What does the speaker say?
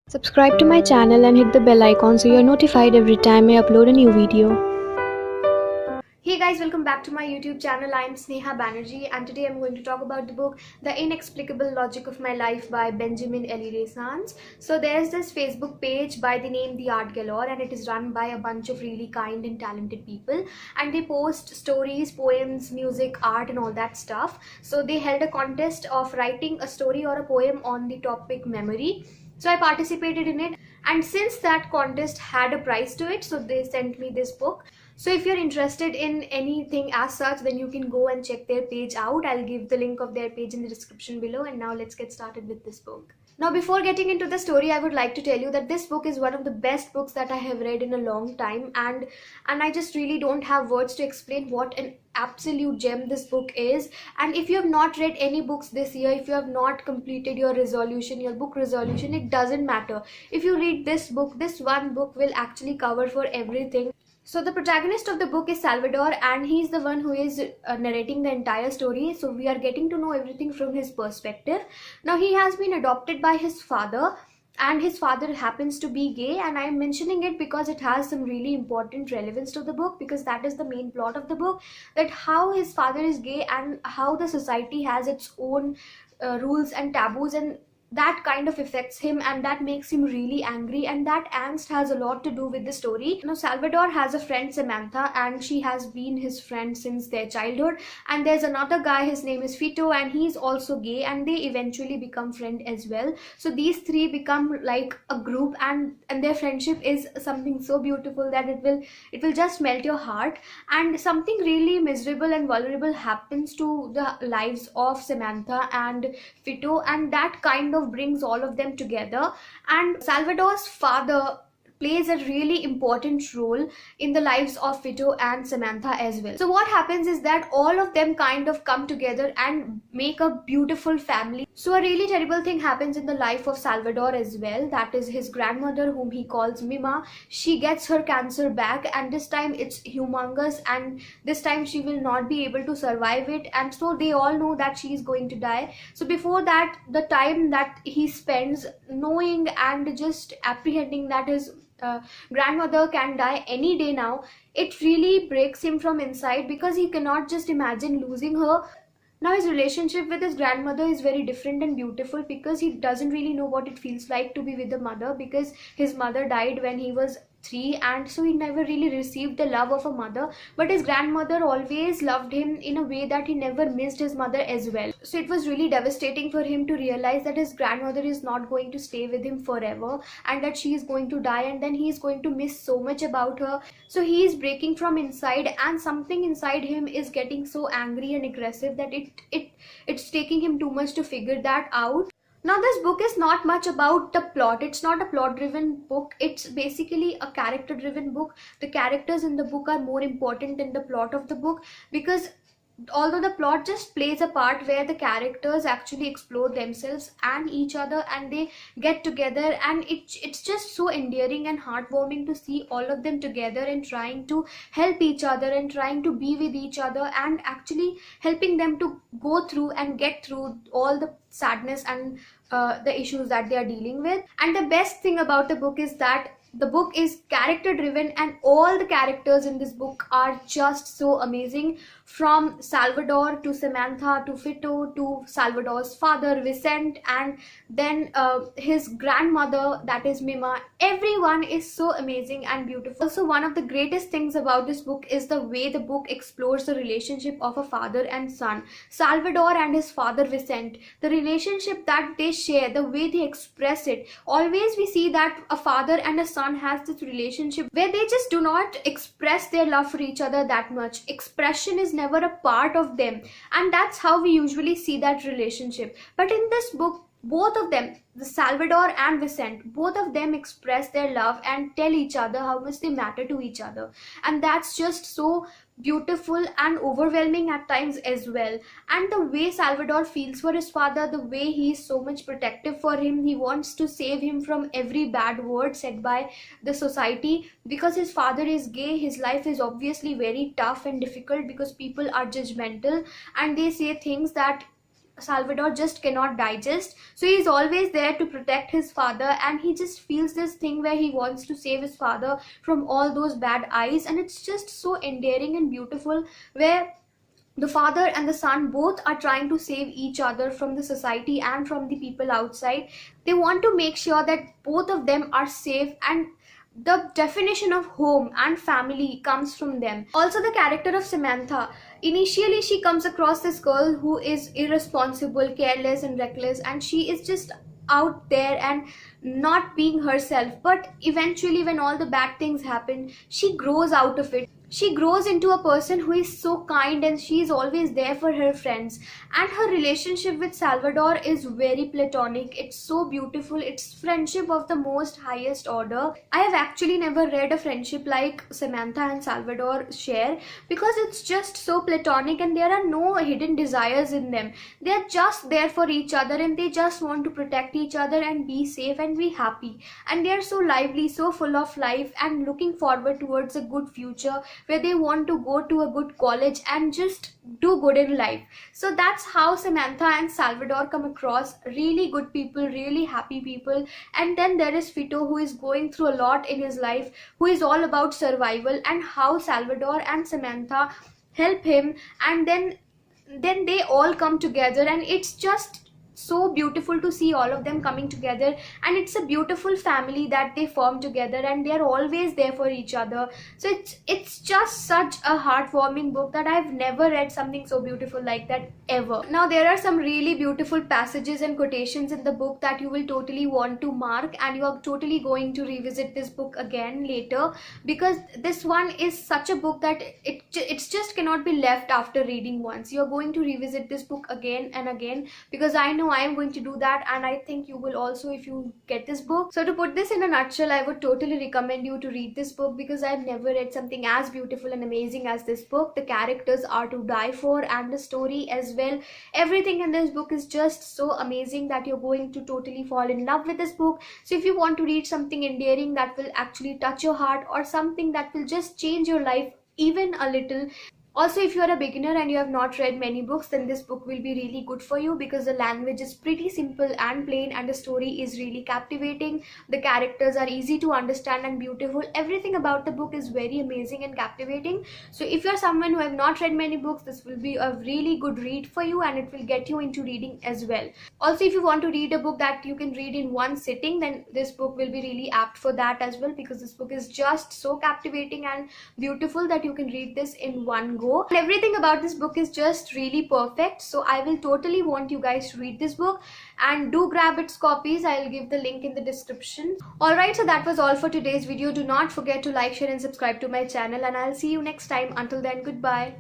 Subscribe to my channel and hit the bell icon so you're notified every time I upload a new video. Hey guys, welcome back to my YouTube channel. I am Sneha Banerjee and today I'm going to talk about the book The Inexplicable Logic of My Life by Benjamin Alire Saenz. So there's this Facebook page by the name The Art Galore, and it is run by a bunch of really kind and talented people, and they post stories, poems, music, art and all that stuff. So they held a contest of writing a story or a poem on the topic memory. So I participated in it, and since that contest had a prize to it, so they sent me this book. So if you're interested in anything as such, then you can go and check their page out. I'll give the link of their page in the description below. And now let's get started with this book. Now before getting into the story, I would like to tell you that this book is one of the best books that I have read in a long time, and I just really don't have words to explain what an absolute gem this book is. And if you have not read any books this year, if you have not completed your resolution, your book resolution, it doesn't matter. If you read this book, this one book will actually cover for everything. So the protagonist of the book is Salvador, and he's the one who is narrating the entire story. So we are getting to know everything from his perspective. Now he has been adopted by his father, and his father happens to be gay, and I am mentioning it because it has some really important relevance to the book, because that is the main plot of the book, that how his father is gay and how the society has its own rules and taboos, and that kind of affects him and that makes him really angry, and that angst has a lot to do with the story. Now Salvador has a friend, Samantha, and she has been his friend since their childhood, and there's another guy, his name is Vito, and he's also gay, and they eventually become friends as well. So these three become like a group, and their friendship is something so beautiful that it will just melt your heart. And something really miserable and vulnerable happens to the lives of Samantha and Vito, and that kind of brings all of them together. And Salvador's father plays a really important role in the lives of Vito and Samantha as well. So what happens is that all of them kind of come together and make a beautiful family. So a really terrible thing happens in the life of Salvador as well. That is his grandmother, whom he calls Mima. She gets her cancer back, and this time it's humongous, and this time she will not be able to survive it, and so they all know that she is going to die. So before that, the time that he spends knowing and just apprehending that his grandmother can die any day now, it really breaks him from inside, because he cannot just imagine losing her. Now his relationship with his grandmother is very different and beautiful, because he doesn't really know what it feels like to be with a mother, because his mother died when he was 3, and so he never really received the love of a mother. But his grandmother always loved him in a way that he never missed his mother as well. So it was really devastating for him to realize that his grandmother is not going to stay with him forever, and that she is going to die, and then he is going to miss so much about her. So he is breaking from inside, and something inside him is getting so angry and aggressive that it's taking him too much to figure that out. Now this book is not much about the plot. It's not a plot driven book. It's basically a character driven book. The characters in the book are more important than the plot of the book, because although the plot just plays a part where the characters actually explore themselves and each other, and they get together, and it's just so endearing and heartwarming to see all of them together and trying to help each other and trying to be with each other, and actually helping them to go through and get through all the sadness and the issues that they are dealing with. And the best thing about the book is that the book is character driven, and all the characters in this book are just so amazing, from Salvador to Samantha to Vito to Salvador's father Vicente, and then his grandmother, that is Mima. Everyone is so amazing and beautiful. Also, one of the greatest things about this book is the way the book explores the relationship of a father and son. Salvador and his father Vicente, the relationship that they share, the way they express it. Always we see that a father and a son has this relationship where they just do not express their love for each other that much. Expression is never a part of them, and that's how we usually see that relationship. But in this book, both of them, the Salvador and Vicente, both of them express their love and tell each other how much they matter to each other, and that's just so beautiful and overwhelming at times as well. And the way Salvador feels for his father, the way he is so much protective for him, he wants to save him from every bad word said by the society. Because his father is gay, his life is obviously very tough and difficult, because people are judgmental and they say things that Salvador just cannot digest. So he's always there to protect his father, and he just feels this thing where he wants to save his father from all those bad eyes. And it's just so endearing and beautiful, where the father and the son both are trying to save each other from the society and from the people outside. They want to make sure that both of them are safe, and the definition of home and family comes from them. Also, the character of Samantha, initially she comes across this girl who is irresponsible, careless and reckless, and she is just out there and not being herself. But eventually, when all the bad things happen, she grows out of it. She grows into a person who is so kind, and she is always there for her friends. And her relationship with Salvador is very platonic. It's so beautiful. It's friendship of the most highest order. I have actually never read a friendship like Samantha and Salvador share, because it's just so platonic and there are no hidden desires in them. They're just there for each other, and they just want to protect each other and be safe and be happy. And they're so lively, so full of life, and looking forward towards a good future where they want to go to a good college and just do good in life. So that's how Samantha and Salvador come across, really good people, really happy people. And then there is Vito, who is going through a lot in his life, who is all about survival, and how Salvador and Samantha help him. And then they all come together, and it's just so beautiful to see all of them coming together. And it's a beautiful family that they form together, and they're always there for each other. So it's just such a heartwarming book that I've never read something so beautiful like that ever. Now, there are some really beautiful passages and quotations in the book that you will totally want to mark, and you are totally going to revisit this book again later, because this one is such a book that it's just cannot be left after reading once. You're going to revisit this book again and again, because I know I am going to do that, and I think you will also if you get this book. So to put this in a nutshell, I would totally recommend you to read this book, because I've never read something as beautiful and amazing as this book. The characters are to die for, and the story as well. Everything in this book is just so amazing that you're going to totally fall in love with this book. So if you want to read something endearing that will actually touch your heart, or something that will just change your life even a little. Also, if you are a beginner and you have not read many books, then this book will be really good for you, because the language is pretty simple and plain, and the story is really captivating. The characters are easy to understand and beautiful. Everything about the book is very amazing and captivating. So if you're someone who have not read many books, this will be a really good read for you, and it will get you into reading as well. Also, if you want to read a book that you can read in one sitting, then this book will be really apt for that as well, because this book is just so captivating and beautiful that you can read this in one go. And everything about this book is just really perfect. So I will totally want you guys to read this book, and do grab its copies. I'll give the link in the description. Alright, so that was all for today's video. Do not forget to like, share and subscribe to my channel, and I'll see you next time. Until then, goodbye.